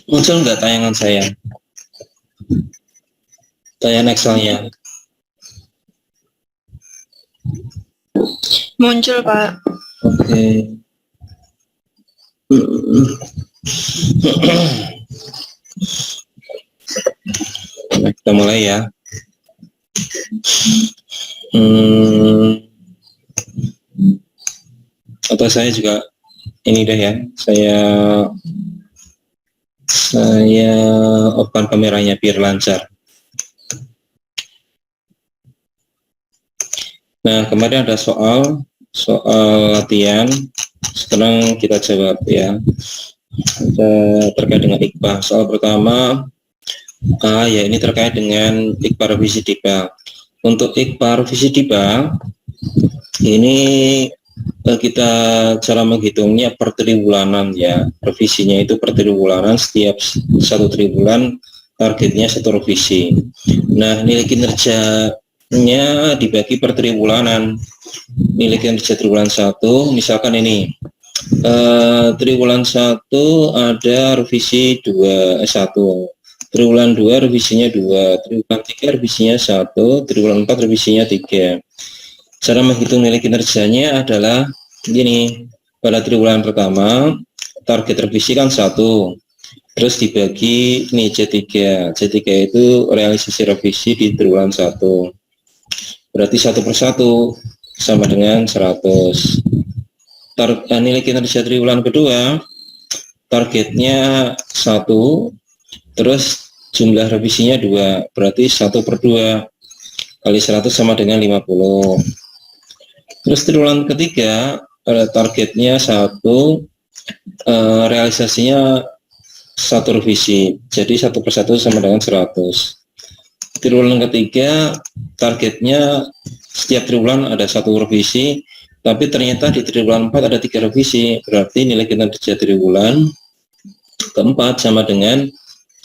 Muncul nggak tayangan saya? Tayangan Excel-nya. Muncul, Pak. Oke. Nah, kita mulai ya. Atau saya juga ini deh ya. Saya open kameranya biar lancar. Nah, kemarin ada soal latihan. Sekarang kita jawab ya. Terkait dengan IKPA. Soal pertama, ya ini terkait dengan IKPA revisi DIPA. Untuk IKPA revisi DIPA, ini kita cara menghitungnya per triwulanan ya. Revisinya itu per triwulanan, setiap 1 triwulan targetnya 1 revisi. Nah, nilai kinerjanya dibagi per triwulanan. Nilai kinerja triwulan 1, misalkan ini triwulan 1 ada revisi 1, triwulan 2 revisinya 2, triwulan 3 revisinya 1, triwulan 4 revisinya 3. Cara menghitung nilai kinerjanya adalah gini, pada triwulan pertama target revisi kan 1, terus dibagi ini C3 itu realisasi revisi di triwulan 1, berarti 1 per 1 sama dengan 100. Nilai kinerja triwulan kedua targetnya 1, terus jumlah revisinya 2, berarti 1 per 2 kali 100 sama dengan 50. Terus triwulan ketiga targetnya 1, realisasinya 1 revisi, jadi 1 per 1 sama dengan 100. Triwulan ketiga targetnya setiap triwulan ada 1 revisi, tapi ternyata di triwulan 4 ada 3 revisi, berarti nilai kinerja triwulan keempat sama dengan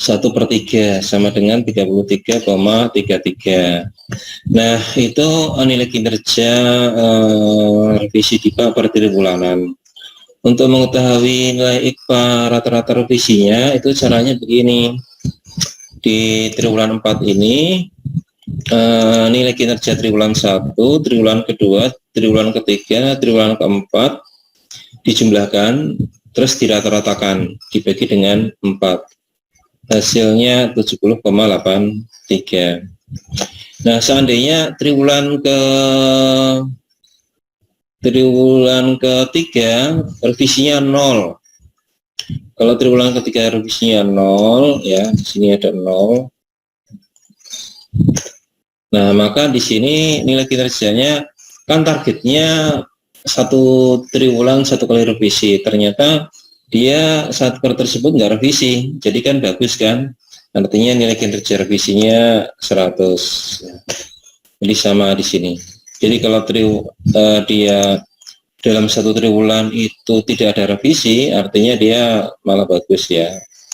1 per 3 sama dengan 33,33. Nah, itu nilai kinerja revisi DIPA per triwulanan. Untuk mengetahui nilai IKPA rata-rata revisinya, itu caranya begini. Di triwulan 4 ini nilai kinerja triwulan 1, triwulan kedua, triwulan ketiga, triwulan keempat dijumlahkan, terus dirata-ratakan, dibagi dengan 4. Hasilnya 70,83. Nah, seandainya triwulan ketiga revisinya 0. Kalau triwulan ketiga revisinya 0 ya, di sini ada 0. Nah, maka di sini nilai kinerjanya kan targetnya 1 triwulan 1 kali revisi. Ternyata dia saat tersebut nggak revisi, jadi kan bagus kan? Artinya nilai kinerja revisinya 100. Jadi sama di sini. Jadi kalau dia dalam 1 triwulan itu tidak ada revisi, artinya dia malah bagus ya.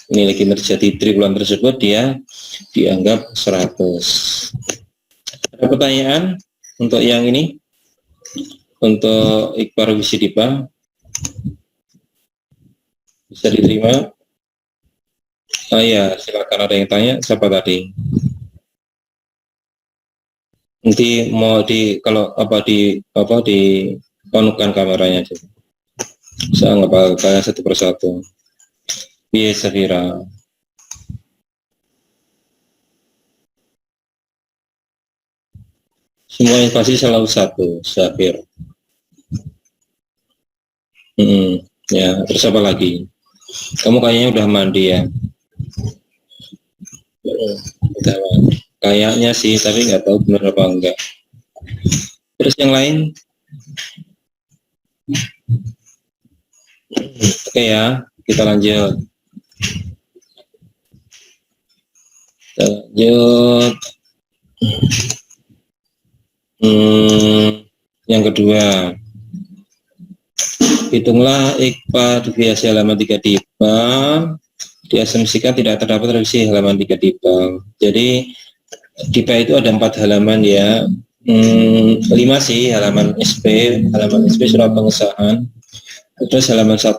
Nilai kinerja di triwulan tersebut dia dianggap 100. Ada pertanyaan untuk yang ini? Untuk IKPA revisi DIPA? Bisa diterima? Oh ya, silakan, ada yang tanya. Siapa tadi? Nanti mau di konukkan kameranya aja. Saya nggak kayak 1 per 1. Biasa Safira. Semua yang pasti selalu 1, Safir. Ya, terus apa lagi? Kamu kayaknya udah mandi ya? Udah mandi. Kayaknya sih, tapi nggak tahu benar apa enggak. Terus yang lain? Oke ya, kita lanjut. Yang kedua, hitunglah IKPA deviasi halaman 3 DIPA, diasumsikan tidak terdapat revisi halaman 3 DIPA. Jadi DIPA itu ada 4 halaman ya, 5 sih, halaman SP surat pengesahan, terus halaman 1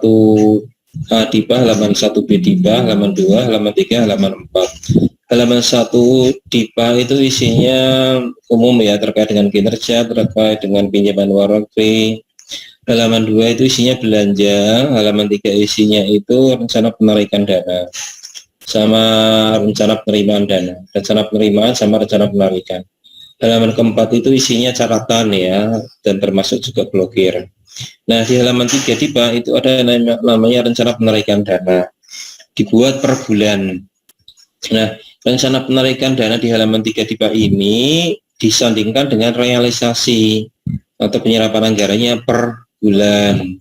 DIPA halaman 1, B DIPA halaman 2, halaman 3, halaman 4. Halaman 1 DIPA itu isinya umum ya, terkait dengan kinerja, terkait dengan pinjaman luar negeri. Halaman 2 itu isinya belanja, halaman 3 isinya itu rencana penarikan dana sama rencana penerimaan dana, rencana penerimaan sama rencana penarikan. Halaman keempat itu isinya catatan ya, dan termasuk juga blokir. Nah, di halaman 3 DIPA itu ada namanya rencana penarikan dana, dibuat per bulan. Nah, rencana penarikan dana di halaman 3 DIPA ini disandingkan dengan realisasi atau penyerapan anggarannya per bulan.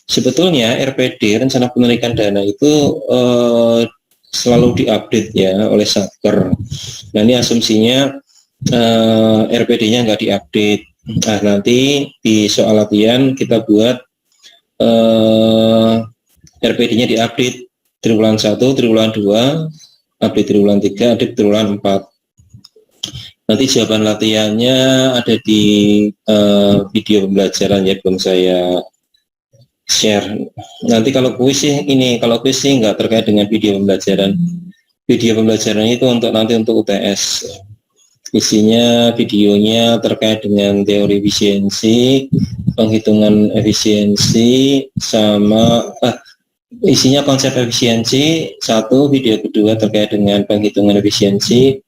Sebetulnya RPD, rencana penarikan dana itu selalu diupdate ya oleh Satker. Nah, ini asumsinya RPD-nya nggak diupdate. Nah, nanti di soal latihan kita buat RPD-nya diupdate triwulan 1, triwulan 2, update triwulan 3, update triwulan 4. Nanti jawaban latihannya ada di video pembelajaran ya, belum saya share. Nanti kalau kuis sih nggak terkait dengan video pembelajaran. Video pembelajaran itu untuk nanti untuk UTS. Isinya videonya terkait dengan teori efisiensi, penghitungan efisiensi, sama isinya konsep efisiensi satu, video kedua terkait dengan penghitungan efisiensi,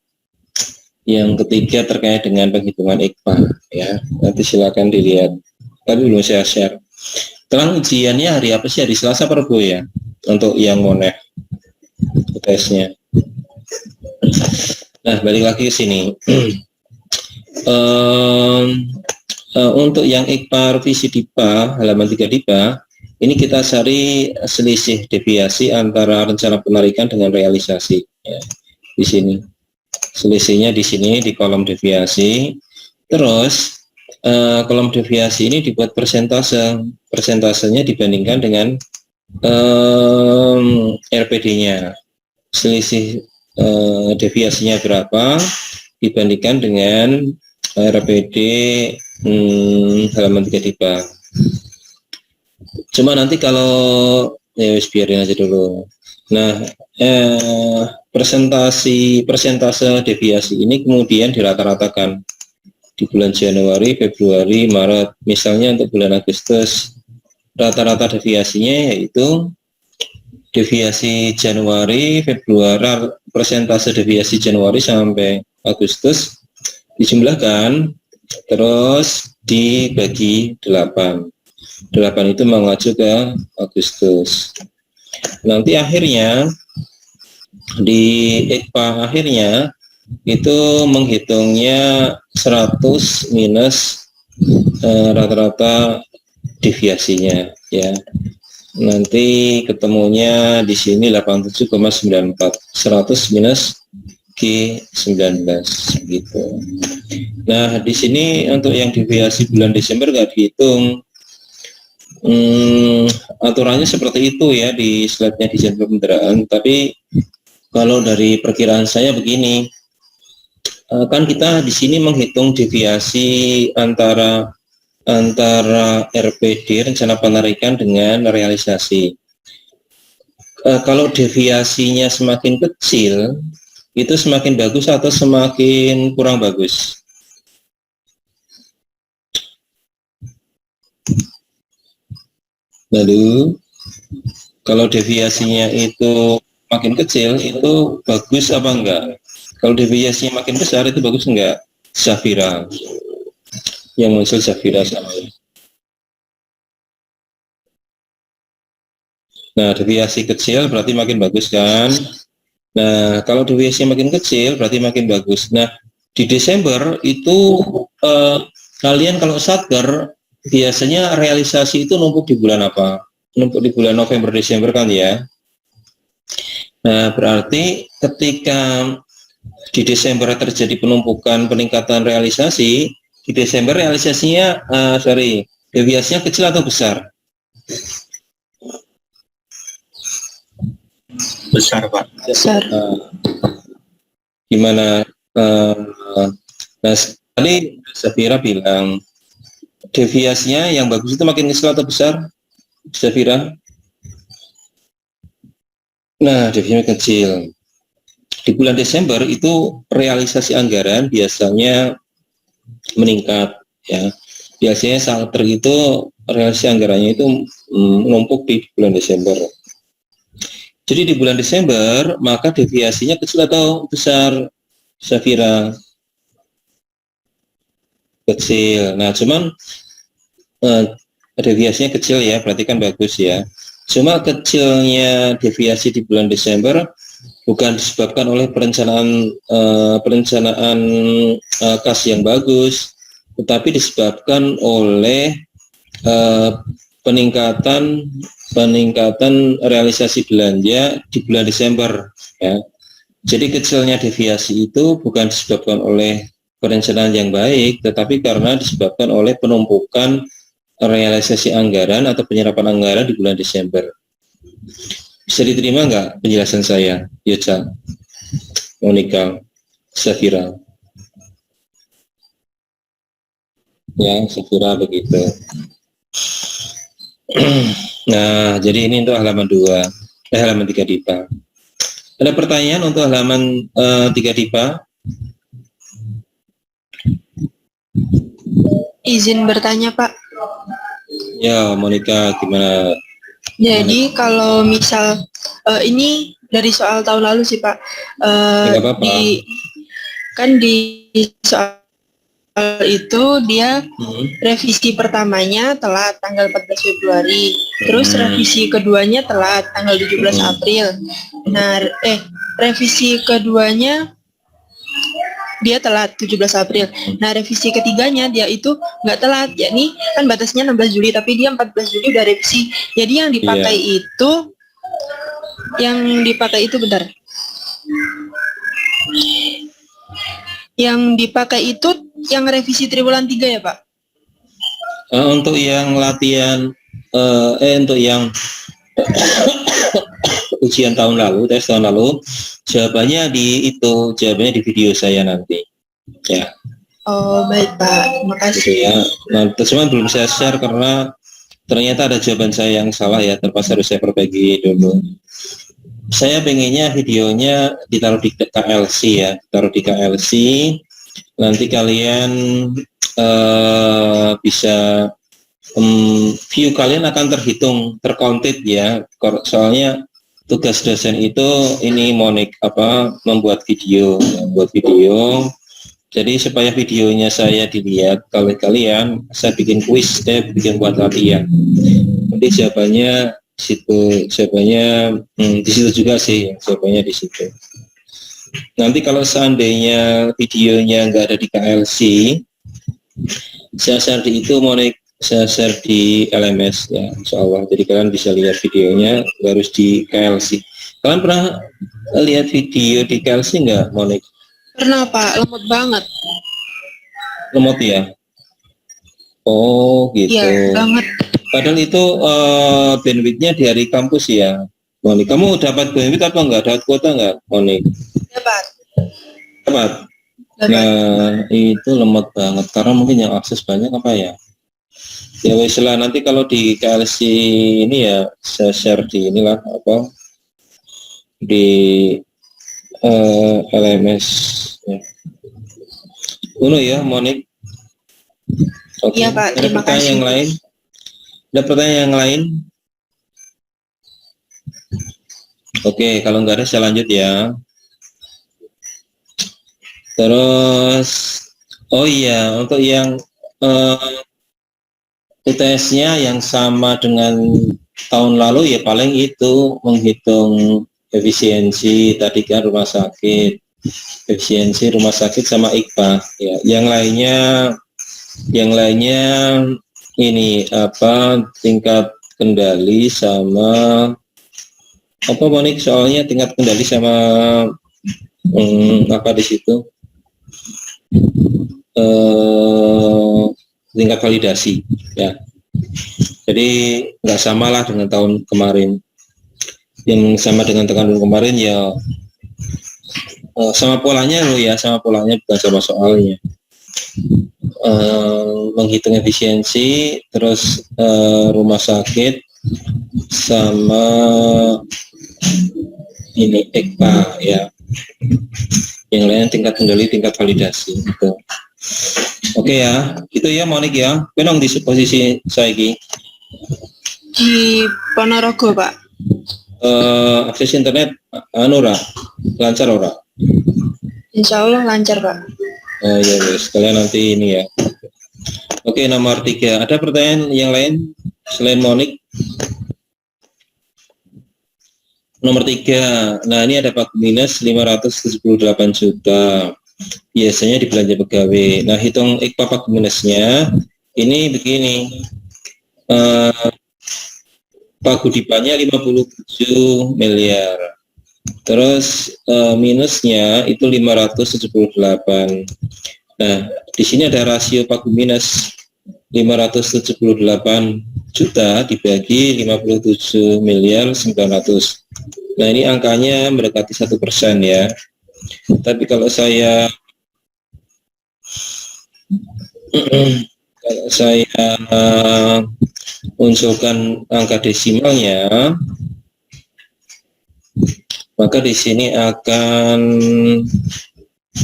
yang ketiga terkait dengan penghitungan IKPA ya. Nanti silakan dilihat. Tapi belum saya share. Terang ujiannya hari apa sih? Hari Selasa per Rabu ya untuk yang monet tesnya. Nah, balik lagi ke sini. Untuk yang IKPA revisi DIPA halaman 3 DIPA ini kita cari selisih deviasi antara rencana penarikan dengan realisasi ya. Di sini selisihnya di sini di kolom deviasi. Terus kolom deviasi ini dibuat persentasenya dibandingkan dengan RPD-nya, selisih deviasinya berapa dibandingkan dengan RPD halaman 3 DIPA. Cuma nanti kalau ya biarin aja dulu. Nah, persentase deviasi ini kemudian dirata-ratakan di bulan Januari, Februari, Maret. Misalnya untuk bulan Agustus, rata-rata deviasinya yaitu deviasi Januari, Februari, persentase deviasi Januari sampai Agustus dijumlahkan, terus dibagi 8. 8 itu mengacu ke Agustus. Nanti akhirnya di IKPA akhirnya itu menghitungnya 100 minus rata-rata deviasinya ya. Nanti ketemunya di sini 87,94, 100 minus G19 gitu. Nah, di sini untuk yang deviasi bulan Desember nggak dihitung. Aturannya seperti itu ya di slide-nya di jadwal pembendaraan, tapi kalau dari perkiraan saya begini, kan kita di sini menghitung deviasi antara RPD rencana penarikan dengan realisasi. Kalau deviasinya semakin kecil, itu semakin bagus atau semakin kurang bagus? Lalu kalau deviasinya itu makin kecil itu bagus apa enggak? Kalau deviasinya makin besar itu bagus enggak? Zafira yang muncul Zafira sama. Nah, deviasi kecil berarti makin bagus kan? Nah, kalau deviasinya makin kecil berarti makin bagus. Nah, di Desember itu kalian kalau Satker biasanya realisasi itu numpuk di bulan apa? Numpuk di bulan November Desember kan ya. Nah, berarti ketika di Desember terjadi penumpukan peningkatan realisasi, di Desember realisasinya deviasinya kecil atau besar? Besar, Pak. Besar. Gimana? Nah, tadi Zafira bilang deviasinya yang bagus itu makin kecil atau besar, Zafira? Nah, defisitnya kecil. Di bulan Desember itu realisasi anggaran biasanya meningkat, ya. Biasanya saat itu realisasi anggarannya itu menumpuk di bulan Desember. Jadi di bulan Desember maka deviasinya kecil atau besar? Saya kira kecil. Nah, cuman deviasinya kecil ya, berarti kan bagus ya. Cuma kecilnya deviasi di bulan Desember bukan disebabkan oleh perencanaan kas yang bagus, tetapi disebabkan oleh peningkatan realisasi belanja di bulan Desember, ya. Jadi kecilnya deviasi itu bukan disebabkan oleh perencanaan yang baik, tetapi karena disebabkan oleh penumpukan realisasi anggaran atau penyerapan anggaran di bulan Desember. Bisa diterima nggak penjelasan saya, Yoca, Monica, Safira? Ya, Safira begitu. Nah, jadi ini untuk halaman 2, halaman 3 DIPA. Ada pertanyaan untuk halaman 3 DIPA? Izin bertanya, Pak. Ya, Monica, gimana? Jadi kalau misal ini dari soal tahun lalu sih, Pak. Di soal itu dia revisi pertamanya telat tanggal 14 Februari, terus revisi keduanya telat tanggal 17 April. Nah, revisi keduanya dia telat 17 April. Nah, revisi ketiganya dia itu nggak telat, yakni kan batasnya 16 Juli, tapi dia 14 Juli udah revisi. Jadi yang dipakai itu bentar. Yang dipakai itu yang revisi triwulan 3 ya, Pak? Untuk yang latihan, untuk yang ujian tahun lalu, tes tahun lalu, jawabannya di video saya nanti, ya. Oh, baik, Pak, terima kasih. Gitu ya. Nah, cuma belum saya share karena ternyata ada jawaban saya yang salah ya, terpaksa harus saya perbaiki dulu. Saya pengennya videonya ditaruh di KLC ya, taruh di KLC, nanti kalian bisa view kalian akan tercounted ya, soalnya tugas dosen itu ini membuat video. Jadi supaya videonya saya dilihat oleh kalian, saya bikin kuis, bikin buat latihan. Nanti jawabannya di situ juga sih, jawabannya di situ. Nanti kalau seandainya videonya nggak ada di KLC, saya share di LMS ya, insya Allah. Jadi kalian bisa lihat videonya, harus di KLC. Kalian pernah lihat video di KLC nggak, Monik? Pernah, Pak, lemot banget. Lemot ya? Oh gitu. Iya, banget. Padahal itu bandwidth-nya dari kampus ya, Monik. Kamu dapat bandwidth atau enggak? Dapat kuota enggak, Monik? Dapat. Nah, itu lemot banget karena mungkin yang akses banyak apa ya? Ya wes lah, nanti kalau di KLC ini ya saya share di inilah di LMS ya. Ya, Monik. Oke. Iya, Pak, Ada pertanyaan yang lain? Ada pertanyaan yang lain? Oke, kalau nggak ada saya lanjut ya. Terus, untuk yang UTS-nya yang sama dengan tahun lalu ya paling itu menghitung efisiensi tadi kan rumah sakit, efisiensi rumah sakit sama IKPA ya. Yang lainnya ini tingkat kendali sama Monik, soalnya tingkat kendali sama di situ tingkat validasi ya. Jadi nggak samalah dengan tahun kemarin. Yang sama dengan tahun kemarin ya sama polanya bukan sama soalnya. Menghitung efisiensi, terus rumah sakit sama ini ECPA ya. Yang lain tingkat kendali, tingkat validasi gitu. Oke ya, itu ya Monik ya. Kenong di posisi saya ini Di Ponorogo, Pak. Akses internet ora lancar ora? Insya Allah lancar, Pak. Ya guys, kalian nanti ini ya. Oke, nomor 3. Ada pertanyaan yang lain selain Monik? Nomor 3. Nah, ini ada pagu minus 578 juta. Biasanya dibelanja pegawai. Nah, hitung IKPA pagu minusnya. Ini begini. Pagu dipanya 57 miliar. Terus minusnya itu 578. Nah, di sini ada rasio pagu minus 578 juta dibagi 57 miliar 900. Nah, ini angkanya mendekati 1% ya. Tapi kalau saya unsurkan angka desimalnya, maka di sini akan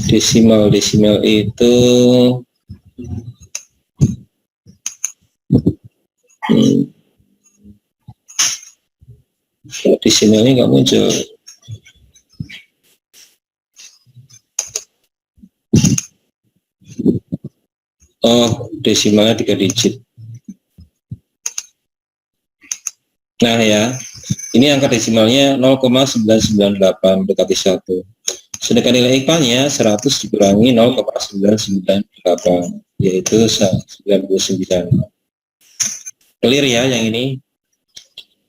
desimal itu desimalnya nggak muncul. Oh, desimalnya 3 digit. Nah ya, ini angka desimalnya 0,998 mendekati 1. Sedangkan nilai IKPA-nya 100 dikurangi 0,998, yaitu 99. Clear ya yang ini?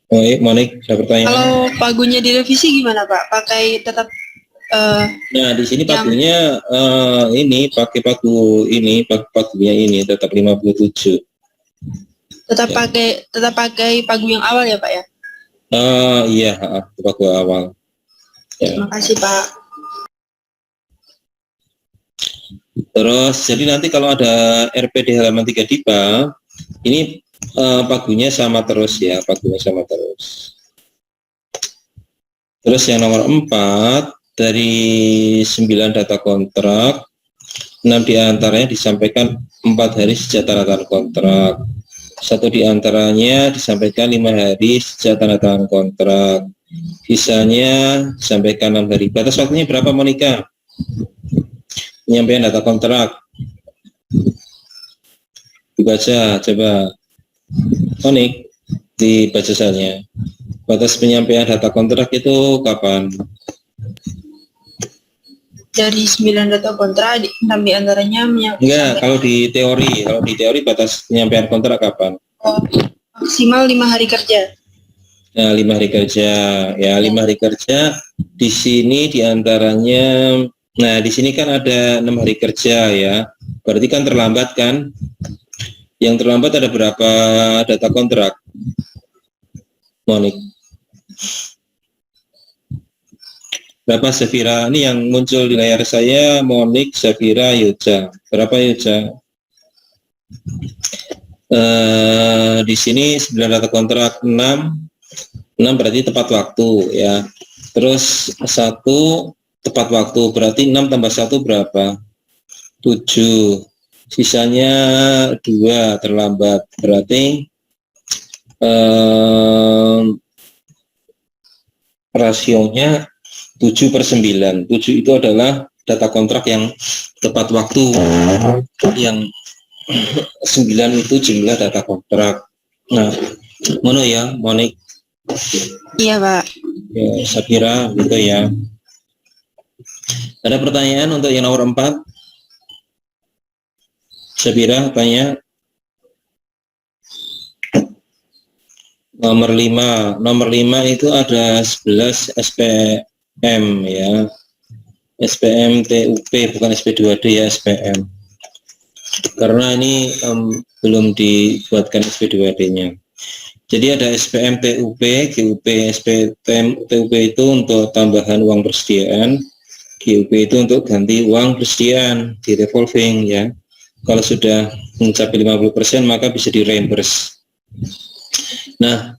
Oh, Monik, ada pertanyaan? Kalau pagunya direvisi gimana, Pak? Pakai tetap nah, di sini pagunya ini pakai pagunya ini tetap 57. tetap pakai pagu yang awal ya, Pak ya? Iya, pagu awal. Ya. Terima kasih, Pak. Terus jadi nanti kalau ada RPD halaman 3 DIPA, ini pagunya sama terus ya, pagunya sama terus. Terus yang nomor 4, dari 9 data kontrak, 6 diantaranya disampaikan 4 hari sejak tanda tangan kontrak. 1 diantaranya disampaikan 5 hari sejak tanda tangan kontrak. Sisanya disampaikan 6 hari. Batas waktunya berapa, Monika? Penyampaian data kontrak. Dibaca, coba. Monik, dibaca saja. Batas penyampaian data kontrak itu kapan? Dari 9 data kontrak, 6 diantaranya enggak, kalau di teori batas penyampaian kontrak kapan? Maksimal 5 hari kerja. Nah, 5 hari kerja ya, 5 hari kerja. Di sini diantaranya, nah di sini kan ada 6 hari kerja ya, berarti kan terlambat kan? Yang terlambat ada berapa data kontrak, Monik? Berapa, Safira? Ini yang muncul di layar saya, Monik, Safira, Yoja. Berapa, Yoja? Di sini 9 data kontrak, 6 berarti tepat waktu ya. Terus 1 tepat waktu, berarti 6 tambah 1 berapa? 7. Sisanya 2 terlambat, berarti rasionya 7/9. 7 itu adalah data kontrak yang tepat waktu, yang 9 itu jumlah data kontrak. Nah, mono ya, Monik? Iya, Pak. Ya, saya kira gitu ya. Ada pertanyaan untuk yang nomor 4? Sabira tanya. Nomor 5 itu ada 11 SPM ya. SPM TUP, bukan SP2D ya, SPM. Karena ini belum dibuatkan SP2D-nya. Jadi ada SPM TUP, GUP, SPM TUP itu untuk tambahan uang persediaan, GUP itu untuk ganti uang persediaan di revolving ya. Kalau sudah mencapai 50% maka bisa di reimburse. Nah,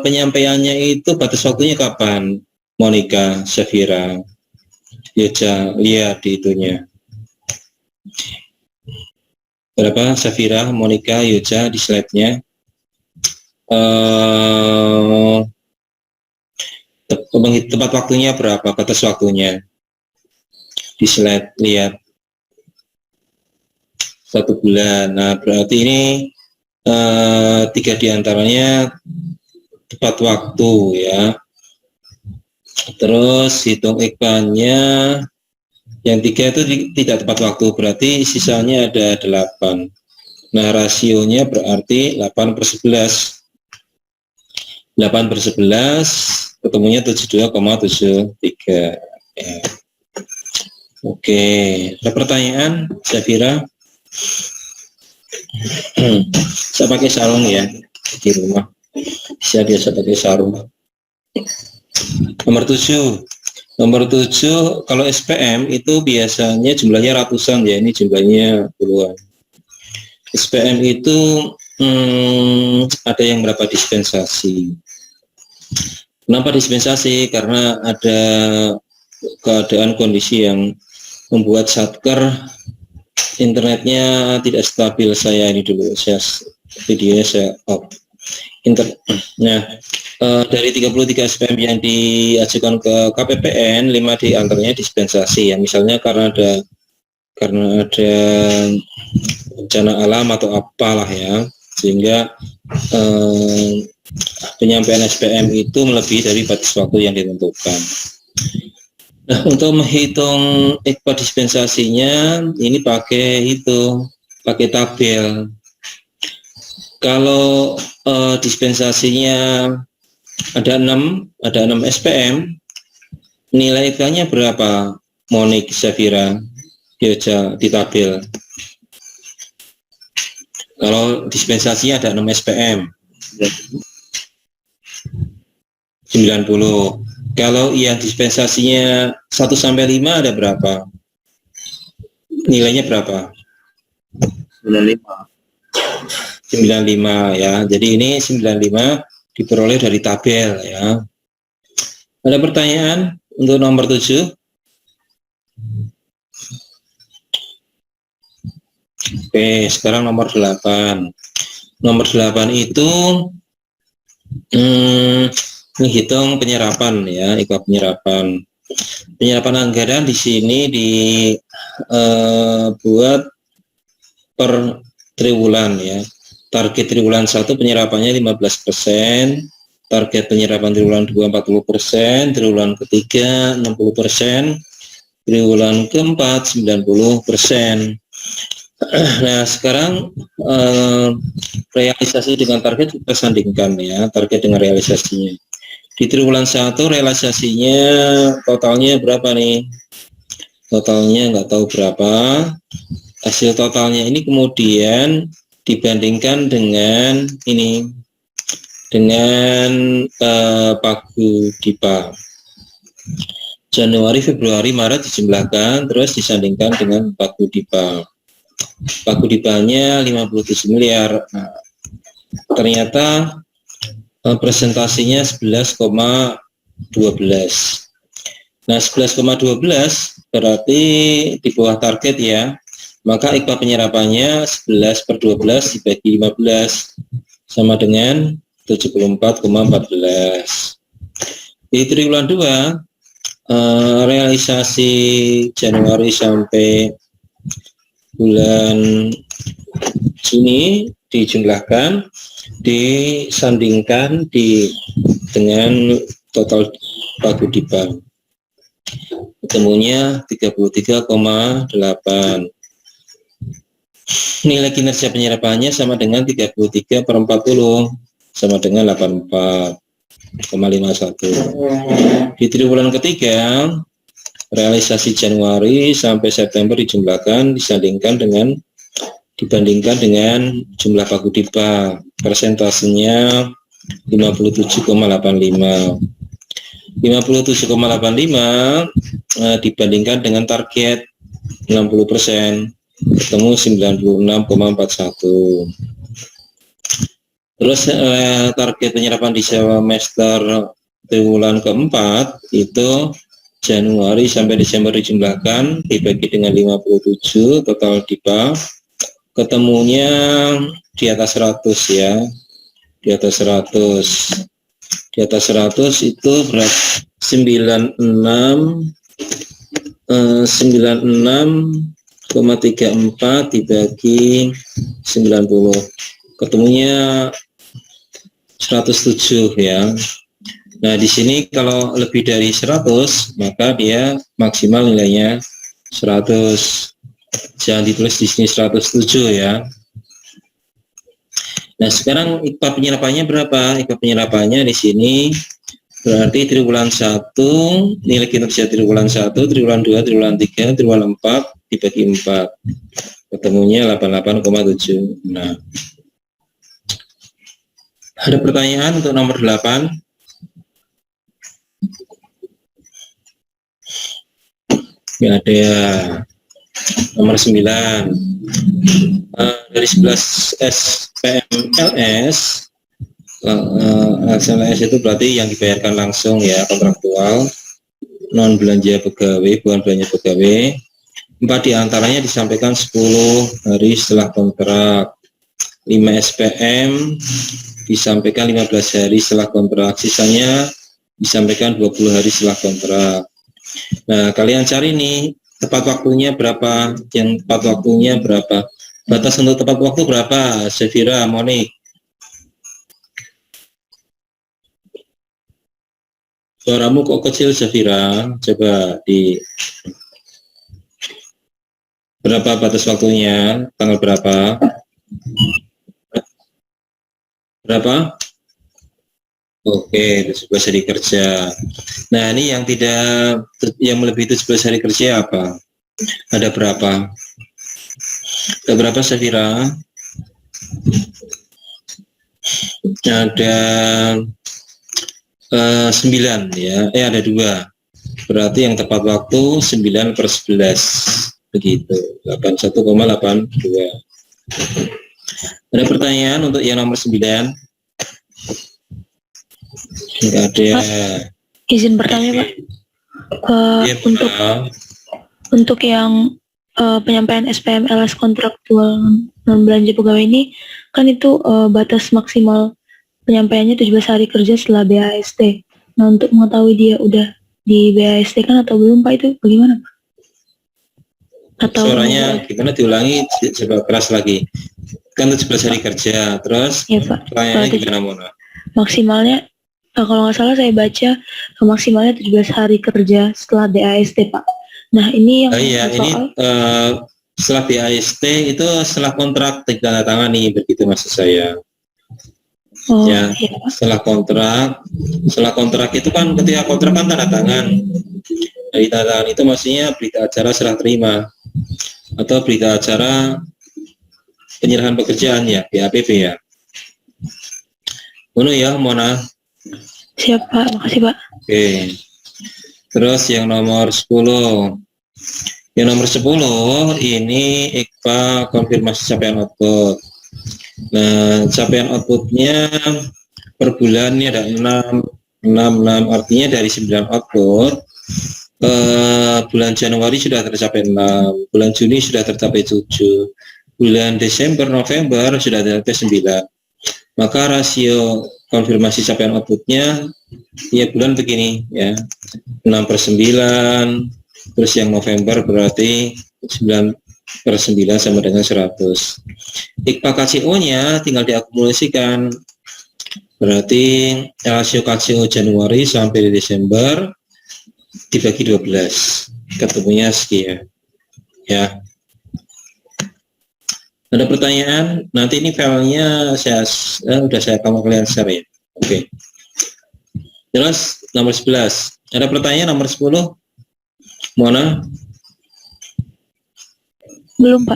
penyampaiannya itu batas waktunya kapan? Monica, Safira, Yoja, lihat di itunya. Berapa Safira, Monica, Yoja di slide-nya? Tempat waktunya berapa? Batas waktunya di slide, lihat 1 bulan. Nah, berarti ini 3 diantaranya tepat waktu ya. Terus hitung IKPA-nya yang 3 itu tidak tepat waktu, berarti sisanya ada 8. Nah, rasionya berarti 8/11. 8/11 ketemunya 72,73 ya. Oke, ada pertanyaan, Safira? Saya pakai sarung ya di rumah, bisa biasa pakai sarung. Nomor 7 kalau SPM itu biasanya jumlahnya ratusan ya, ini jumlahnya puluhan. SPM itu ada yang berapa dispensasi. Kenapa dispensasi? Karena ada keadaan kondisi yang membuat Satker internetnya tidak stabil. Saya ini dulu, videonya saya off. Nah, dari 33 SPM yang diajukan ke KPPN, 5 di antaranya dispensasi ya. Misalnya karena ada bencana alam atau apalah ya, sehingga penyampaian SPM itu melebihi dari batas waktu yang ditentukan. Nah, untuk menghitung IKPA dispensasinya ini pakai tabel. Kalau dispensasinya ada 6 SPM, nilai IKPA-nya berapa? Monik, Safira, Yoja di tabel. Kalau dispensasinya ada 6 SPM, 90. Kalau yang dispensasinya 1-5 ada berapa? Nilainya berapa? 95 ya. Jadi ini 95 diperoleh dari tabel ya. Ada pertanyaan untuk nomor 7? Oke, sekarang nomor 8. Nomor 8 itu menghitung penyerapan ya, IKPA penyerapan. Penyerapan anggaran di sini dibuat per triwulan ya. Target triwulan 1 penyerapannya 15%, target penyerapan triwulan 2 40%, triwulan ketiga 60%, triwulan keempat 90%. Nah, sekarang realisasi dengan target kita sandingkan ya, target dengan realisasinya. Di triwulan 1 realisasinya totalnya berapa nih? Totalnya nggak tahu berapa. Hasil totalnya ini kemudian dibandingkan dengan Paguydipa. Januari, Februari, Maret dijumlahkan terus disandingkan dengan Paguydipa. Paguyudipanya 57 miliar. Nah, ternyata presentasinya 11,12. Nah, 11,12 berarti di bawah target ya. Maka IKPA penyerapannya 11/12 dibagi 15 sama dengan 74,14. Di triwulan 2 realisasi Januari sampai bulan Juni dijumlahkan, disandingkan dengan total Paguydipa. Ketemunya 33,8. Nilai kinerja penyerapannya sama dengan 33/40 sama dengan 84,51. Di triwulan ketiga realisasi Januari sampai September dijumlahkan dibandingkan dengan jumlah Paguydipa. Persentasenya 57,85. 57,85 dibandingkan dengan target 60%, ketemu 96,41. Terus target penyerapan di semester triwulan keempat itu Januari sampai Desember dijumlahkan dibagi dengan 57 total DIPA, ketemunya di atas 100 ya, di atas 100 itu berat 96,34 dibagi 90, ketemunya 107 ya. Nah, di sini kalau lebih dari 100 maka dia maksimal nilainya 100. Jangan ditulis di sini 107 ya. Nah, sekarang IKPA penyerapannya berapa? IKPA penyerapannya di sini berarti triwulan 1, nilai kinerja triwulan 1, triwulan 2, triwulan 3, triwulan 4 dibagi 4. Ketemunya 88,7. Nah, ada pertanyaan untuk nomor 8? Nggak ada ya. Nomor 9. Dari 11 SPMLS, SLS itu berarti yang dibayarkan langsung ya, kontraktual, non belanja pegawai, bukan belanja pegawai. 4 diantaranya disampaikan 10 hari setelah kontrak. 5 SPM disampaikan 15 hari setelah kontrak, sisanya disampaikan 20 hari setelah kontrak. Nah, kalian cari nih tepat waktunya berapa, yang tepat waktunya berapa, batas untuk tepat waktu berapa, Sefira, Monik? Suaramu kok kecil, Sefira, coba di berapa batas waktunya, tanggal berapa? Berapa? Oke, 17 hari kerja. Nah, ini yang tidak, yang melebihi 17 hari kerja apa? Ada berapa? Ada berapa, Safira? Ada 9 ya. Ada 2. Berarti yang tepat waktu 9/11. Begitu. 81,82. Ada pertanyaan untuk yang nomor 9? Enggak ada. Izin bertanya, Pak. Ya, untuk yang penyampaian SPM LS kontraktual non belanja pegawai ini kan itu batas maksimal penyampaiannya 17 hari kerja setelah BAST. Nah, untuk mengetahui dia udah di BAST kan atau belum, Pak, itu bagaimana, Pak? Atau suaranya gimana, diulangi, coba keras lagi. Kan 17 hari kerja, terus ya, Pak. pertanyaannya gimana, Mona? Maksimalnya kalau nggak salah saya baca maksimalnya 17 hari kerja setelah BAST, Pak. Nah, ini yang ini setelah BAST itu setelah kontrak ditandatangani, begitu maksud saya. Ya, iya, setelah kontrak itu kan ketika kontrak kan tanda tangan. Dari tanda tangan itu maksudnya berita acara serah terima atau berita acara penyerahan pekerjaan ya, BAPP ya. Bunu ya, Mona. Siap, Pak. Makasih, Pak. Oke. Terus yang nomor 10. Yang nomor 10 ini IKPA konfirmasi capaian output. Nah, capaian outputnya per bulan ini ada 6, artinya dari 9 output bulan Januari sudah tercapai 6, bulan Juni sudah tercapai 7, bulan Desember, November sudah tercapai 9. Maka rasio konfirmasi capaian outputnya ya bulan begini ya, 6/9, terus yang November berarti 9/9 sama dengan 100. IKPA KCO nya tinggal diakumulasikan, berarti rasio KCO Januari sampai Desember dibagi 12, ketemunya sekian ya. Ada pertanyaan? Nanti ini filenya udah saya kalian share ya. Oke. Jelas nomor 11. Ada pertanyaan nomor 10? Mona? Belum, Pak.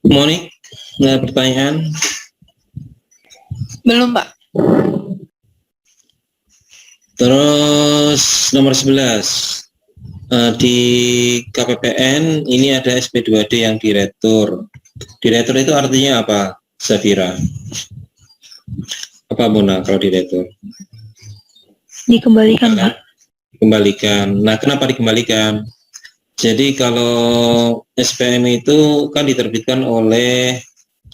Monik? Ada pertanyaan? Belum, Pak. Terus nomor 11. Di KPPN ini ada SP2D yang diretur. Diretur itu artinya apa, Safira? Apa Mona kalau di retur? Dikembalikan, Pak. Kembalikan. Nah, kenapa dikembalikan? Jadi kalau SPM itu kan diterbitkan oleh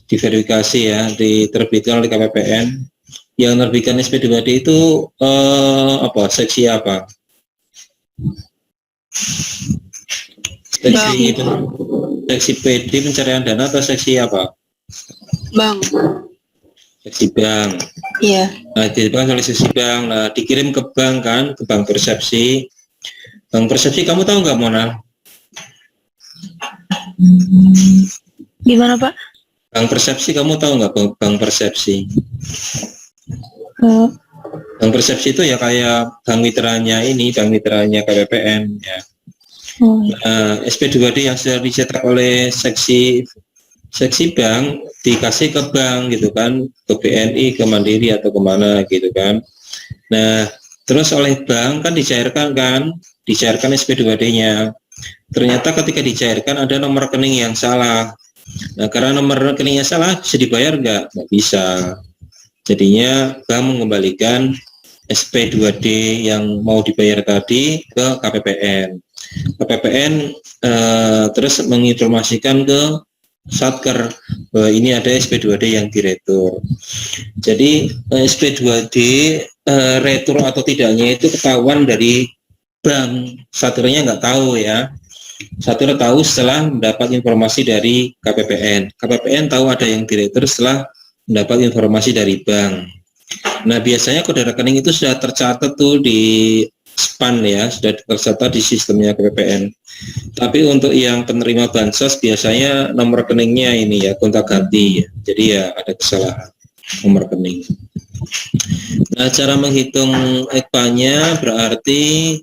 diverifikasi ya, diterbitkan oleh KPPN. Yang menerbitkan SP2D itu apa? Seksi apa? Seksi itu, seksi PD pencarian dana atau seksi apa? Bang. Seksi bank. Iya. Nah, diterbitkan oleh seksi bank. Nah, dikirim ke bank kan, ke bank persepsi. Bank persepsi kamu tahu nggak Mona? Gimana, Pak? Bank persepsi kamu tahu nggak bank persepsi? Oh, Bank persepsi itu ya kayak bank mitranya ini, bank mitranya KPPN ya. oh, Nah, SP2D yang sudah dicetak oleh seksi bank dikasih ke bank gitu kan, ke BNI, ke Mandiri atau kemana gitu kan. Nah, terus oleh bank kan dicairkan SP2D-nya. Ternyata ketika dicairkan ada nomor rekening yang salah. Nah, karena nomor rekeningnya salah, bisa dibayar nggak? Nggak bisa. Jadinya bank mengembalikan SP2D yang mau dibayar tadi ke KPPN. KPPN terus menginformasikan ke Satker bahwa ini ada SP2D yang diretur. Jadi SP2D retur atau tidaknya itu ketahuan dari bank. Satkernya nggak tahu ya. Satker tahu setelah mendapat informasi dari KPPN. KPPN tahu ada yang diretur setelah mendapat informasi dari bank. Nah, biasanya kode rekening itu sudah tercatat tuh di SPAN ya, sudah tercatat di sistemnya KPPN. Tapi untuk yang penerima bansos biasanya nomor rekeningnya ini ya gonta-ganti ya. Jadi ya ada kesalahan nomor rekening. Nah, cara menghitung EKPA-nya berarti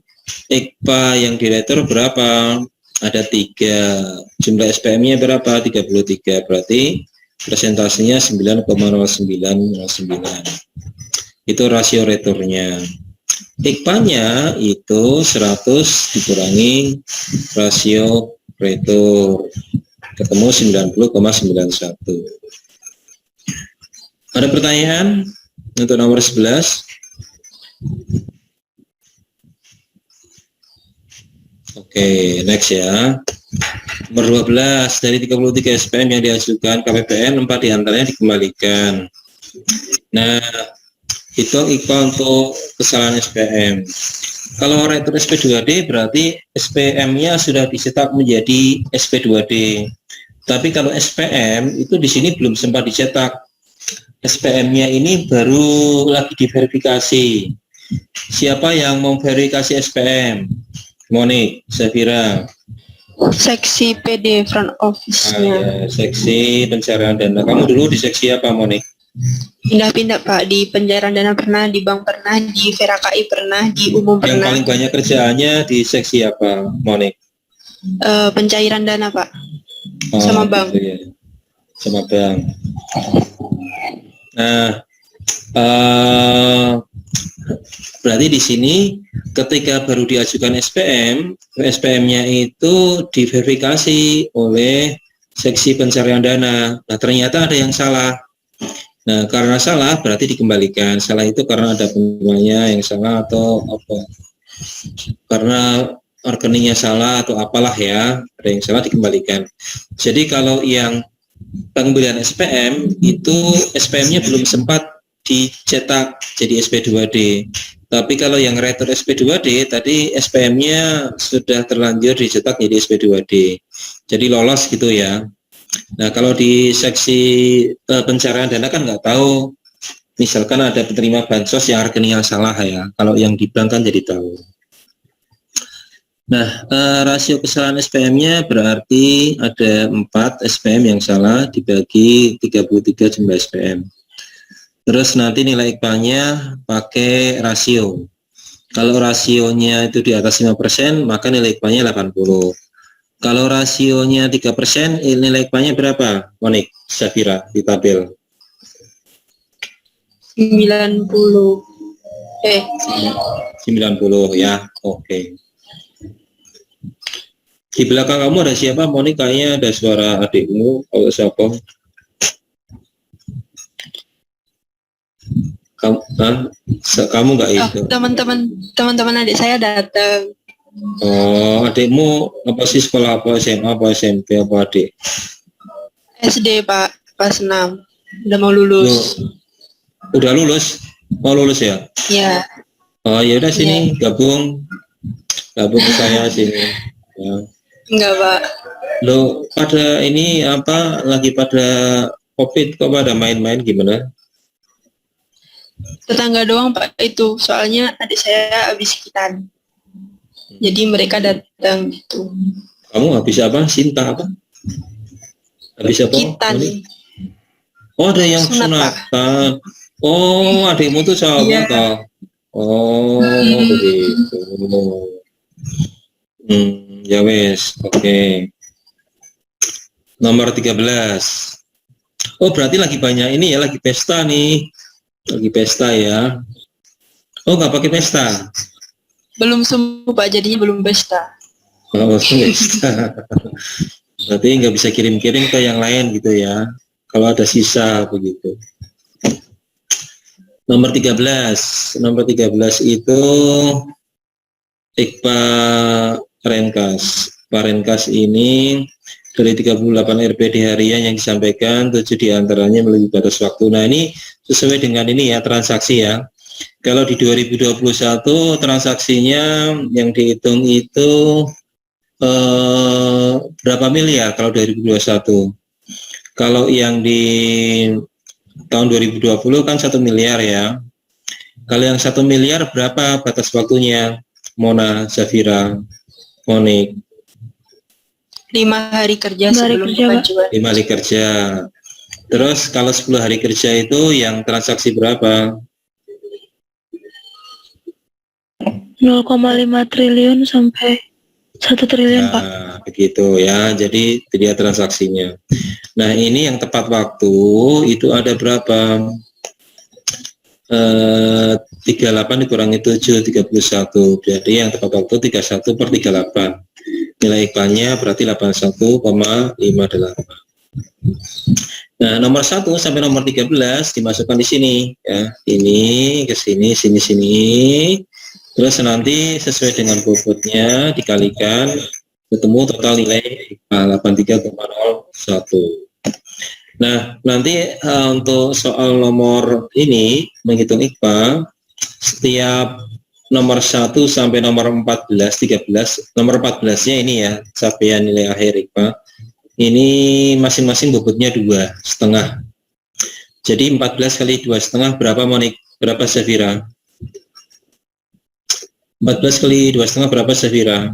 EKPA yang diretur berapa? Ada 3. Jumlah SPM-nya berapa? 33. Berarti presentasinya 9,0909. Itu rasio returnya. EKPA-nya itu 100 dikurangi rasio retur, ketemu 90,91. Ada pertanyaan untuk nomor 11? Oke, next ya. Nomor 12, dari 33 SPM yang diajukan KPPN, 4 diantaranya dikembalikan. Nah, itu IKPA untuk kesalahan SPM. Kalau retur SP2D berarti SPM-nya sudah dicetak menjadi SP2D. Tapi kalau SPM itu di sini belum sempat dicetak. SPM-nya ini baru lagi diverifikasi. Siapa yang memverifikasi SPM? Monik, Safira. Seksi PD front office-nya. Ya, seksi pencarian dana. Kamu dulu di seksi apa, Monik? Pindah-pindah Pak, di pencairan dana pernah, di bank pernah, di VRKI pernah, di umum Yang pernah. paling banyak kerjaannya di seksi apa, Monik? Pencairan dana Pak, sama bank. Gitu ya. Sama bank. Nah, berarti di sini ketika baru diajukan SPM, SPM-nya itu diverifikasi oleh seksi pencarian dana. Nah, ternyata ada yang salah. Nah, karena salah berarti dikembalikan. Salah itu karena ada penerimanya yang salah atau apa? Karena rekeningnya salah atau apalah ya, ada yang salah dikembalikan. Jadi kalau yang pengembalian SPM itu SPM-nya belum sempat dicetak jadi SP2D. Tapi kalau yang retur SP2D tadi SPM-nya sudah terlanjur dicetak jadi SP2D. Jadi lolos gitu ya. Nah, kalau di seksi pencarian dana kan nggak tahu. Misalkan ada penerima bansos yang rekeningnya salah ya. Kalau yang di bank kan jadi tahu. Nah, rasio kesalahan SPM-nya berarti ada 4 SPM yang salah dibagi 33 jumlah SPM. Terus nanti nilai IKPA-nya pakai rasio. Kalau rasionya itu di atas 5%, maka nilai IKPA-nya 80. Kalau rasionya 3%, nilai IKPA-nya berapa, Monik? Safira di tabel. 90. 90 ya, oke. Di belakang kamu ada siapa, Monik? Kayaknya ada suara adikmu, kalau siapa? Kamu nggak Oh, itu? teman-teman adik saya datang. Oh, adikmu apa sih, sekolah apa, SMA apa SMP apa adik? SD Pak, kelas 6. Udah mau Lu lulus. udah lulus? Mau lulus ya? Ya, Oh ya udah, sini ya. gabung ke saya sini. Ya. Enggak Pak. Lo pada ini apa, lagi pada COVID kok pada main-main gimana? Tetangga doang Pak itu. Soalnya adik saya habis kitan. Jadi mereka datang gitu. Kamu habis apa? Sinta apa? Habis apa? Kitan. Oh, ada yang Sunat, Pak. sunatan. Oh, adikmu tuh sahabat Iya. toh. Oh, begitu. Ya wes, oke. Nomor 13. Oh, berarti lagi banyak ini ya, lagi pesta nih. Lagi pesta ya. Oh, nggak pakai pesta? Belum sembuh Pak, jadinya belum pesta. Oh, pesta. Berarti nggak bisa kirim-kirim ke yang lain gitu ya. Kalau ada sisa begitu. Nomor 13. Nomor 13 itu IKPA Renkas. IKPA Renkas ini dari 38 RPD harian yang disampaikan, 7 diantaranya melalui batas waktu. Nah, ini sesuai dengan ini ya, transaksi ya. Kalau di 2021 transaksinya yang dihitung itu berapa miliar kalau 2021? Kalau yang di tahun 2020 kan 1 miliar ya. Kalau yang 1 miliar berapa batas waktunya? Mona, Zafira, Monik. 5 hari kerja 5 hari sebelum kerja, Pak. pengajuan. 5 hari kerja. Terus kalau 10 hari kerja itu yang transaksi berapa? 0,5 triliun sampai 1 triliun, Pak. Nah, begitu ya. Jadi dia transaksinya. Nah, ini yang tepat waktu itu ada berapa? 38 dikurangi 7, 31. Jadi yang tepat waktu 31/38. Nilai iklannya berarti 81,58. Nah, nomor 1 sampai nomor 13 dimasukkan di sini ya. Ini ke sini, sini. Terus nanti sesuai dengan bobotnya dikalikan, ketemu total nilai IKPA 83,01. Nah, nanti untuk soal nomor ini menghitung IKPA, setiap nomor 1 sampai nomor 14, 13, nomor 14-nya ini ya, capaian nilai akhir IKPA, ini masing-masing bobotnya 2,5. Jadi 14 kali 2,5 berapa, Monik? Berapa, Safira? 14 kali 2,5 berapa, Safira?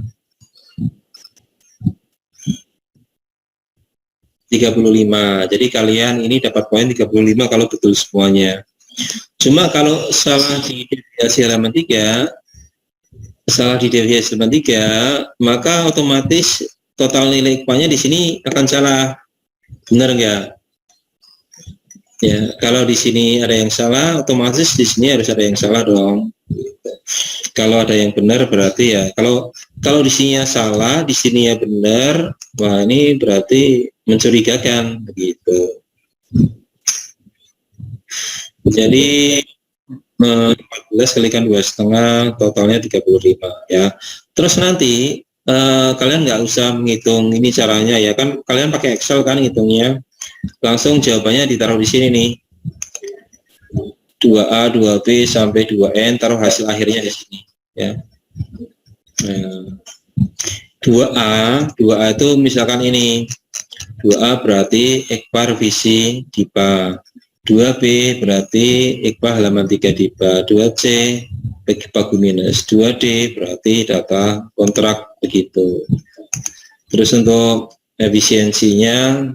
35. Jadi kalian ini dapat poin 35 kalau betul semuanya. Cuma kalau salah di deviasi halaman 3, maka otomatis total nilai IKPA-nya di sini akan salah. Benar nggak? Ya, kalau di sini ada yang salah, otomatis di sini harus ada yang salah dong. Kalau ada yang benar berarti ya, kalau di sininya salah, di sini ya benar, wah ini berarti mencurigakan begitu. Jadi 14 kalikan 2,5 totalnya 35 ya. Terus nanti kalian nggak usah menghitung ini caranya ya, kan kalian pakai Excel kan ngitungnya, langsung jawabannya ditaruh di sini nih, 2A, 2B sampai 2N, taruh hasil akhirnya di sini ya. Nah, 2A itu misalkan ini 2A berarti IKPA revisi DIPA, 2B berarti IKPA halaman 3 DIPA, 2C IKPA minus, 2D berarti data kontrak begitu. Terus untuk efisiensinya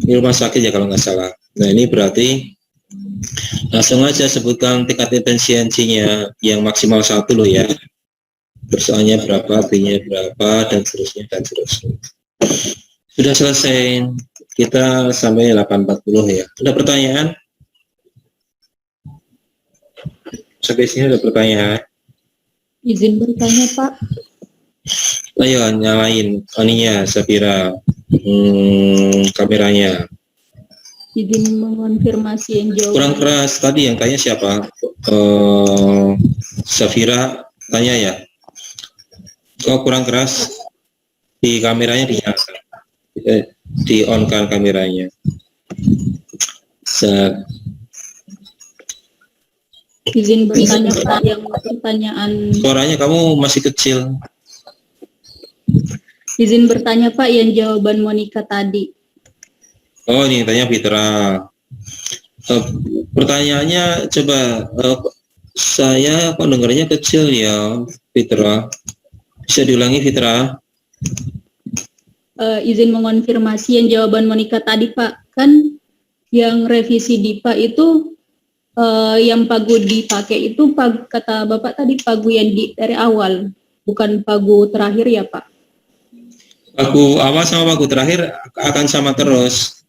ini rumah sakit ya kalau nggak salah. Nah, ini berarti langsung aja sebutkan tingkat efisiensinya yang maksimal 1 loh ya. Persoalannya berapa, B-nya berapa, dan seterusnya. Sudah selesai. Kita sampai 8.40 ya. Ada pertanyaan? Sampai sini ada pertanyaan? Izin bertanya, Pak. Ayo nyalain aninya, Safira, kameranya. Izin mengonfirmasi yang jawab. Kurang keras tadi yang tanya siapa? Safira tanya ya. Kok kurang keras? Di kameranya dinyalakan, di on kan kameranya. Izin bertanya Pak, yang pertanyaan. Suaranya kamu masih kecil. Izin bertanya Pak, yang jawaban Monica tadi. Oh, ini tanya Fitra. Pertanyaannya coba saya kok dengarnya kecil ya, Fitra. Bisa diulangi, Fitra? Izin mengonfirmasi yang jawaban Monica tadi Pak. Kan yang revisi DIPA itu yang pagu dipakai itu kata Bapak tadi pagu yang dari awal, bukan pagu terakhir ya Pak? Pagu awal sama pagu terakhir akan sama terus.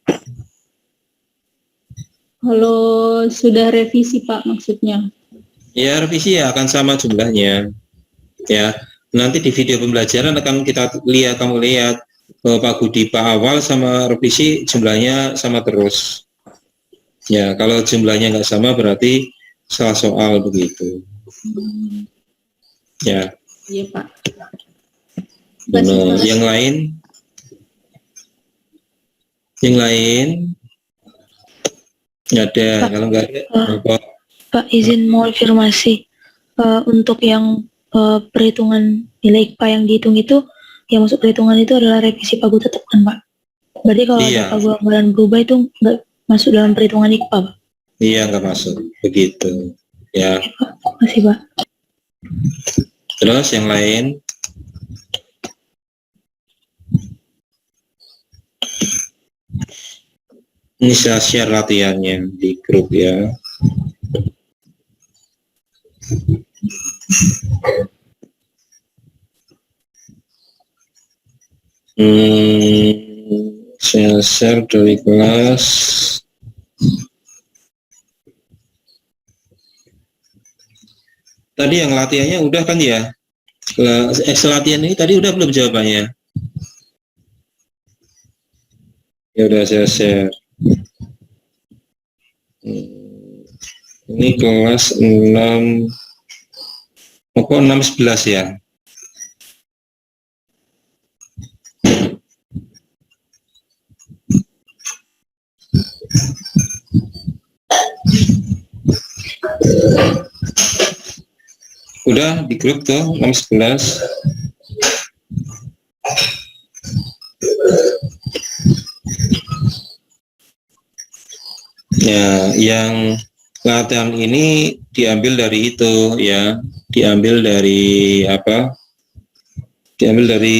Kalau sudah revisi Pak maksudnya? Ya, revisi ya akan sama jumlahnya. Ya, nanti di video pembelajaran akan kamu lihat pagu DIPA awal sama revisi jumlahnya sama terus. Ya, kalau jumlahnya nggak sama berarti salah soal begitu. Ya. Iya Pak. Yang lain? Yang lain? Nggak ada. Pak, kalau nggak ada, Pak izin mengonfirmasi untuk yang perhitungan nilai IKPA yang dihitung itu, yang masuk perhitungan itu adalah revisi pagu tetap kan Pak? Berarti kalau iya. ada pagu anggaran berubah itu nggak masuk dalam perhitungan IKPA Pak? Iya, nggak masuk. Begitu. Ya. Oke, Pak. Makasih Pak. Terus yang lain? Ini saya share latihannya di grup ya. Saya share dari kelas. Tadi yang latihannya udah kan ya? Latihan ini tadi udah belum jawabannya? Ya udah saya share. Ini kelas 6 11 ya. Udah di grup tuh 6 11. Ya, yang latihan ini diambil dari itu ya, diambil dari apa? Diambil dari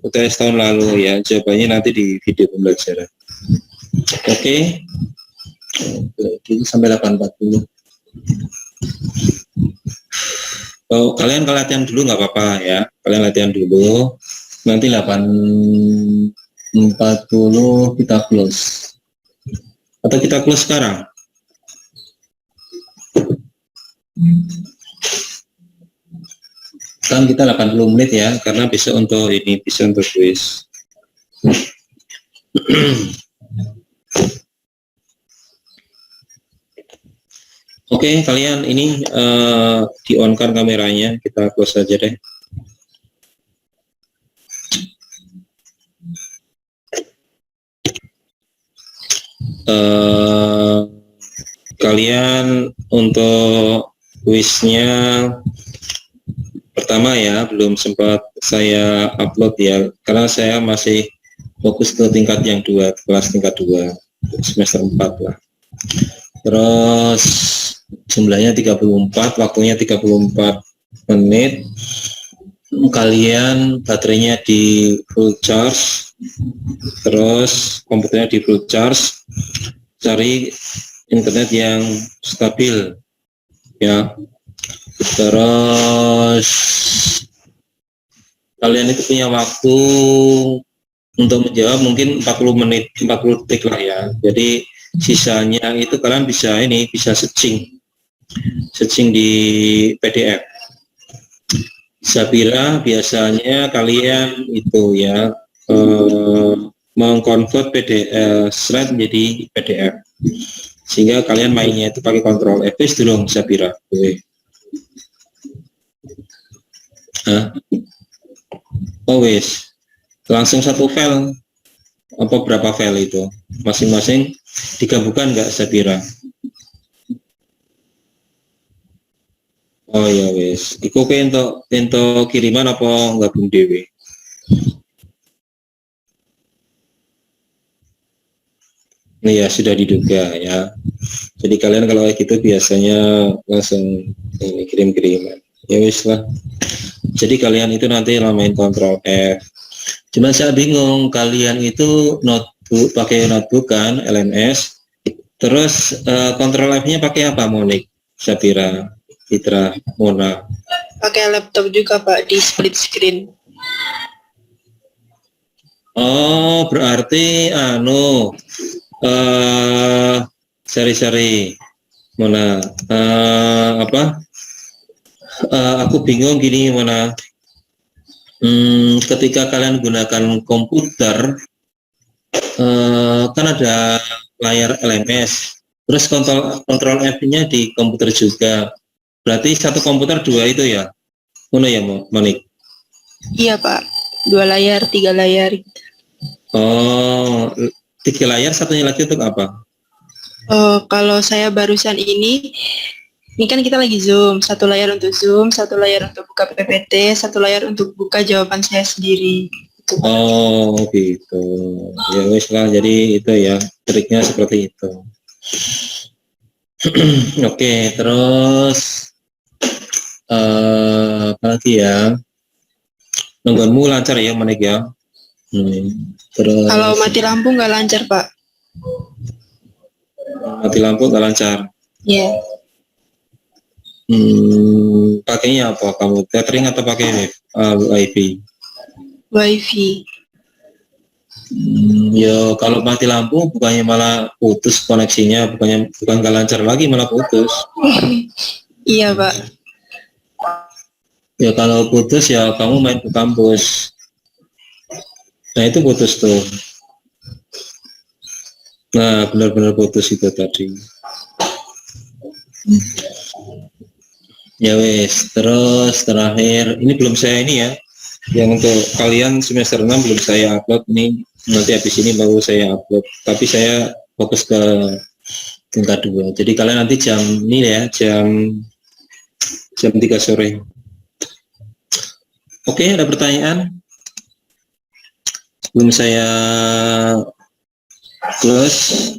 UTS tahun lalu ya. Jawabannya nanti di video pembelajaran. Oke. Ini sampai 8.40. Oh, kalian latihan dulu nggak apa-apa ya. Kalian latihan dulu. Nanti 8.40 kita close. Atau kita close sekarang? Kan kita 80 menit ya, karena besok untuk ini, bisa untuk quiz. Oke, kalian ini di-on-kan kameranya, kita close saja deh. Kalian untuk kuisnya pertama ya, belum sempat saya upload ya, karena saya masih fokus ke tingkat yang 2, kelas tingkat 2, semester 4 lah. Terus jumlahnya 34, waktunya 34 menit. Kalian baterainya di full charge, terus komputernya di full charge, cari internet yang stabil ya. Terus kalian itu punya waktu untuk menjawab mungkin 40 menit, 40 detik lah ya. Jadi sisanya itu kalian bisa searching di PDF. Safira biasanya kalian itu ya mengkonvert PDF slide menjadi PDF, sehingga kalian mainnya itu pakai Ctrl F dulu, Sabira. Oh wes, langsung satu file apa berapa file itu masing-masing digabungkan nggak, Sabira? Oh ya wes, iku ke untuk kiriman apa gabung dewe? Iya, sudah diduga ya. Jadi kalian kalau kayak gitu biasanya langsung ini kirim-kiriman. Ya wis lah. Jadi kalian itu nanti main Ctrl F. Cuma saya bingung, kalian itu notebook pakai notebook kan, LMS. Terus Ctrl F-nya pakai apa, Monik, Sabira, Fitra, Mona? Pakai laptop juga Pak, di split screen. Oh, berarti seri-seri Mona, aku bingung gini, Mona. Ketika kalian gunakan komputer, kan ada layar LMS, terus kontrol F-nya di komputer juga. Berarti satu komputer dua itu ya, Mona ya, Monik? Iya Pak, 2 layar, 3 layar. Oh, 3 layar, satunya lagi untuk apa? Kalau saya barusan ini kan kita lagi Zoom, 1 layar untuk Zoom, 1 layar untuk buka PPT, 1 layar untuk buka jawaban saya sendiri. Oh gitu, ya wes lah, jadi itu ya triknya seperti itu. Oke, terus apa lagi ya? Nungguanmu lancar ya, Manik ya? Terus Kalau mati lampu nggak lancar Pak. Mati lampu nggak lancar. Iya. Pakainya apa kamu? Tethering atau pakai WiFi? WiFi. Ya kalau mati lampu bukannya malah putus koneksinya, bukan nggak lancar lagi, malah putus. Iya Pak. Ya kalau putus ya kamu main ke kampus. Nah itu putus tuh. Nah benar-benar putus itu tadi. Ya wes, terus terakhir ini belum saya ini ya, yang untuk kalian semester 6 belum saya upload, ini nanti habis ini baru saya upload, tapi saya fokus ke tingkat 2. Jadi kalian nanti jam ini ya, jam 3 sore. Oke, ada pertanyaan sebelum saya close?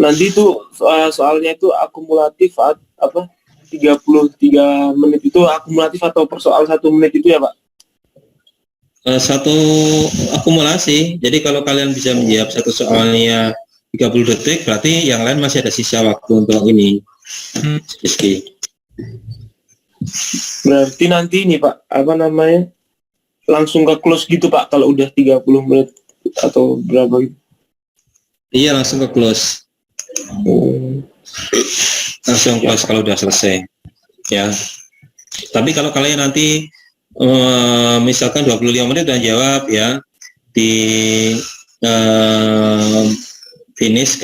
Nanti itu soalnya itu akumulatif apa 33 menit itu akumulatif atau per soal 1 menit itu ya Pak? Satu akumulasi. Jadi kalau kalian bisa menjawab satu soalnya 30 detik, berarti yang lain masih ada sisa waktu untuk ini. Berarti nanti ini Pak, apa namanya, langsung ke close gitu Pak kalau udah 30 menit atau berapa gitu? Iya, langsung ke close. Langsung close kalau udah selesai ya. Tapi kalau kalian nanti misalkan 25 menit udah jawab ya, di finish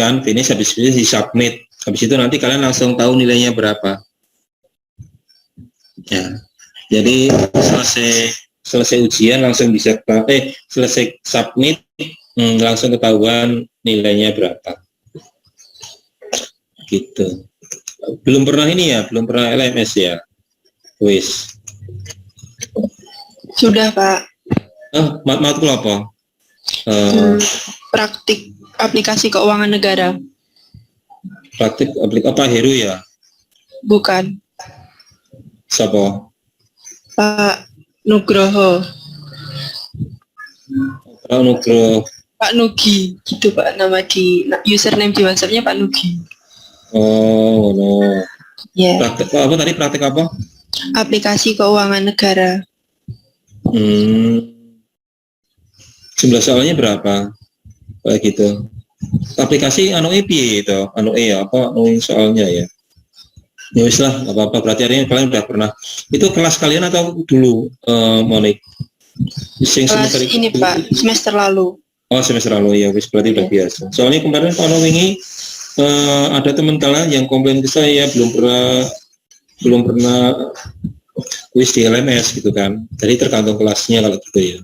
habis itu di submit, habis itu nanti kalian langsung tahu nilainya berapa ya. Jadi selesai ujian langsung bisa selesai submit, langsung ketahuan nilainya berapa gitu. Belum pernah LMS ya, wis. Sudah Pak. Matkul apa? Praktik aplikasi keuangan negara. Praktik apa, Heru ya? Bukan. Siapa? Pak Nugroho. Pak Nugroho. Pak Nugi, gitu Pak, nama di username di WhatsApp-nya Pak Nugi. Oh no. Ya. Yeah. Praktik apa? Aplikasi keuangan negara. Jumlah soalnya berapa? Kayak gitu. Aplikasi piye itu? Soalnya ya. Ya wis lah, apa-apa. Berarti hari ini kalian udah pernah. Itu kelas kalian atau dulu, Monik? Sing Kelas semester ini Pak, semester lalu. Oh, semester lalu ya, wis berarti udah biasa. Soalnya kemarin kalau wingi ada teman kalian yang komplain ke saya belum pernah kuis di LMS gitu kan. Jadi tergantung kelasnya kalau gitu ya.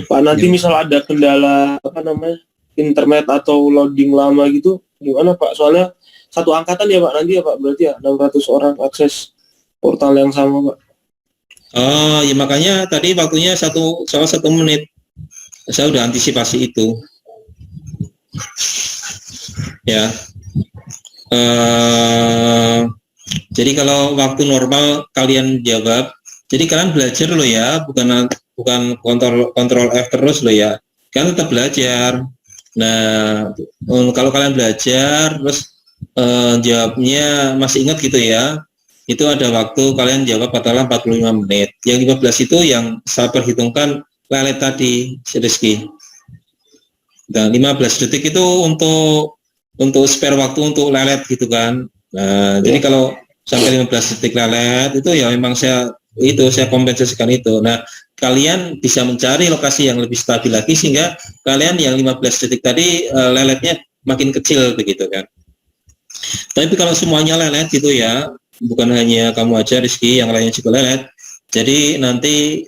Pak, nanti misal ada kendala apa namanya internet atau loading lama gitu gimana Pak? Soalnya satu angkatan ya Pak nanti ya Pak, berarti ya 600 orang akses portal yang sama Pak. Oh ya, makanya tadi waktunya salah 1 menit. Saya udah antisipasi itu. Ya. Jadi kalau waktu normal kalian jawab, jadi kalian belajar loh ya, bukan kontrol F terus loh ya. Kalian tetap belajar. Nah, kalau kalian belajar terus jawabnya masih ingat gitu ya, itu ada waktu kalian jawab katakanlah 45 menit. Yang 15 itu yang saya perhitungkan lelet tadi, Rizky. Dan 15 detik itu untuk spare waktu untuk lelet gitu kan. Nah, jadi kalau sampai 15 detik lelet itu ya memang saya kompensasikan itu. Nah, kalian bisa mencari lokasi yang lebih stabil lagi sehingga kalian yang 15 detik tadi leletnya makin kecil begitu kan. Tapi kalau semuanya lelet gitu ya, bukan hanya kamu aja Rizky, yang lainnya juga lelet. Jadi nanti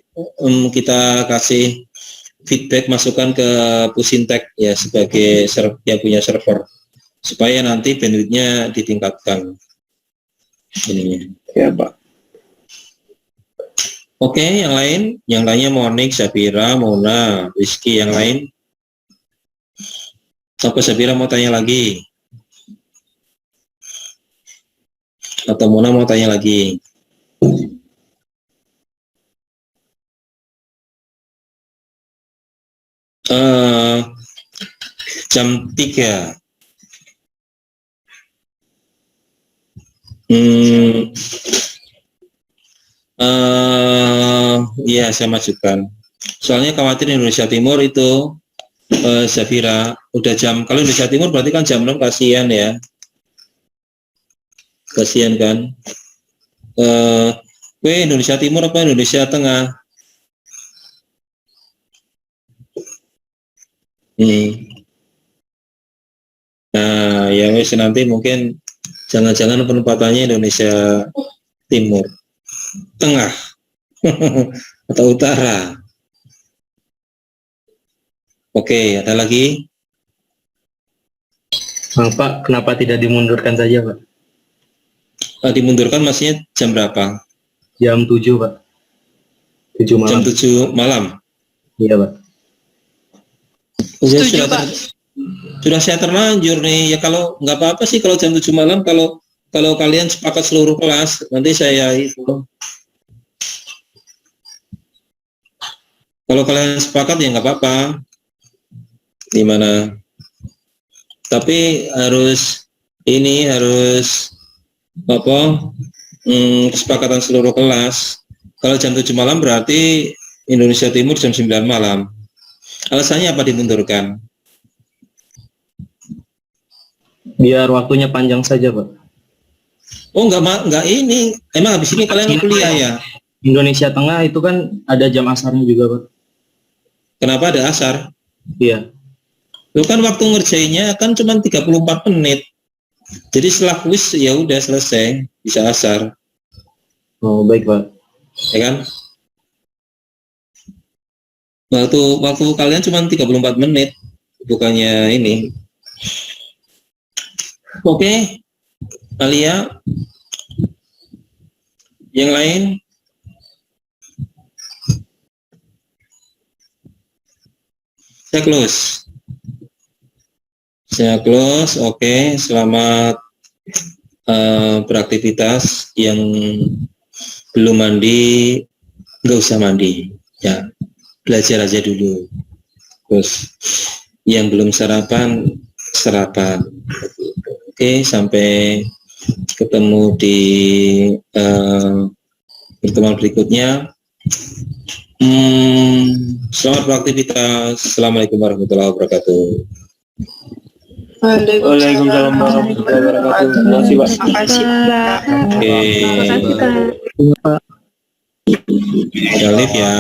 kita kasih feedback masukan ke Pusintek ya sebagai yang punya server supaya nanti bandwidth-nya ditingkatkan. Ininya. Ya Pak. Oke, yang lainnya Monik, Zabira, Mona, Rizky, yang lain. Apa Zabira mau tanya lagi? Atau Mona mau tanya lagi? Jam 3. Ya saya majukan. Soalnya khawatir Indonesia Timur itu Zafira udah kalau Indonesia Timur berarti kan jam 6, kasihan ya. Kasihan kan. Indonesia Timur apa Indonesia Tengah? Nah, ya wes nanti mungkin jangan-jangan penempatannya Indonesia Timur, Tengah, atau Utara. Oke, ada lagi? Pak, kenapa tidak dimundurkan saja, Pak? Dimundurkan maksudnya jam berapa? Jam 7, Pak. 7 malam. Jam 7 malam? Iya, Pak. Setuju, Pak. Sudah saya terlanjur nih, ya kalau nggak apa-apa sih kalau jam 7 malam, kalau kalian sepakat seluruh kelas, nanti saya itu. Kalau kalian sepakat ya nggak apa-apa. Gimana? Tapi harus kesepakatan seluruh kelas. Kalau jam 7 malam berarti Indonesia Timur jam 9 malam. Alasannya apa dimundurkan? Biar waktunya panjang saja, Pak. Oh, enggak ini. Emang habis ini kalian kuliah ya? Indonesia Tengah itu kan ada jam asarnya juga, Pak. Kenapa ada asar? Iya. Itu kan waktu ngerjainnya kan cuma 34 menit. Jadi setelah kuis ya udah selesai, bisa asar. Oh, baik, Pak. Ya kan? Waktu kalian cuma 34 menit, bukannya ini. Oke, Alia. Yang lain? Saya close. Oke, selamat beraktivitas. Yang belum mandi, nggak usah mandi. Ya, belajar aja dulu. Terus, yang belum sarapan, sarapan. Oke, sampai ketemu di pertemuan berikutnya. Selamat beraktivitas. Assalamualaikum warahmatullahi wabarakatuh. Waalaikumsalam warahmatullahi wabarakatuh. Terima kasih, Pak. Makasih, Pak. Oke. Terima kasih, Kak. Ada lift ya.